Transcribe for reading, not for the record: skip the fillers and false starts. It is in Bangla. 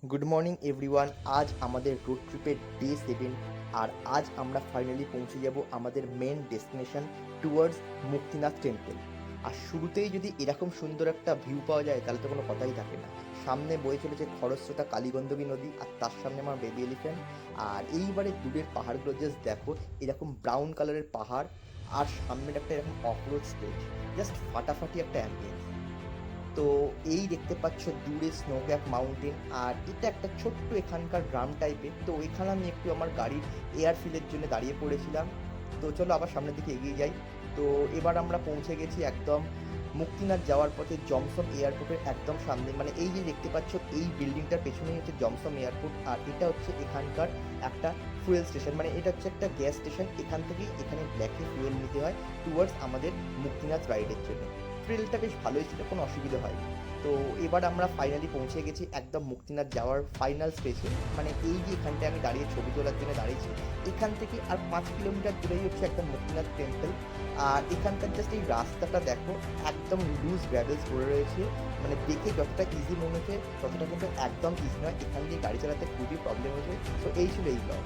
Good morning everyone. আজ আমাদের রোড ট্রিপের ডে 7 আর আজ আমরা ফাইনালি পৌঁছে যাব আমাদের main destination towards Muktinath temple. আর শুরুতেই যদি এরকম সুন্দর একটা ভিউ পাওয়া যায় তাহলে তো কোনো কথাই থাকে না। সামনে বয়ে চলেছে খরস্রোতা কালীগন্ধবী নদী আর তার সামনে আমার বেবি এলিফ্যান্ট। আর এইবারে দূরের পাহাড়গুলো জাস্ট দেখো, এরকম ব্রাউন কালারের পাহাড় আর সামনের একটা এরকম অফরোড স্টেজ, জাস্ট ফাটাফাটি একটা অ্যাম্বিয়েন্স। তো এই দেখতে পাচ্ছ দূরে স্নো ক্যাপ মাউন্টেন, আর এটা একটা ছোট্ট এখানকার গ্রাম টাইপের। তো এখানে আমি একটু আমার গাড়ির এয়ার ফিলের জন্য দাঁড়িয়ে পড়েছিলাম। তো চলো আবার সামনের দিকে এগিয়ে যাই। তো এবার আমরা পৌঁছে গেছি একদম মুক্তিনাথ যাওয়ার পথে জমসম এয়ারপোর্টের একদম সামনে। মানে এই যে দেখতে পাচ্ছ এই বিল্ডিংটার পেছনেই হচ্ছে জমসম এয়ারপোর্ট, আর এটা হচ্ছে এখানকার একটা ফুয়েল স্টেশন। মানে এটা হচ্ছে একটা গ্যাস স্টেশন, এখান থেকেই এখানে ব্ল্যাকে ফুয়েল নিতে হয় টুয়ার্ডস আমাদের মুক্তিনাথ রাইডের জন্য। ট্রেলটা বেশ ভালোই ছিল, কোনো অসুবিধা হয়নি। তো এবার আমরা ফাইনালি পৌঁছে গেছি একদম মুক্তিনাথ যাওয়ার ফাইনাল স্টেশন। মানে এই যে এখানটায় আমি দাঁড়িয়ে ছবি তোলার জন্য দাঁড়িয়েছি, এখান থেকে আর 5 কিলোমিটার দূরেই হচ্ছে একটা মুক্তিনাথ টেম্পল। আর এখানকার জাস্ট এই রাস্তাটা দেখো, একদম লুজ গ্র্যাভেলস পড়ে রয়েছে। মানে দেখে যতটা ইজি মনে হচ্ছে ততটা কিন্তু একদম ইজি নয়, এখান দিয়ে গাড়ি চালাতে খুবই প্রবলেম হয়েছে। তো এই ছিল এই ব্লগ।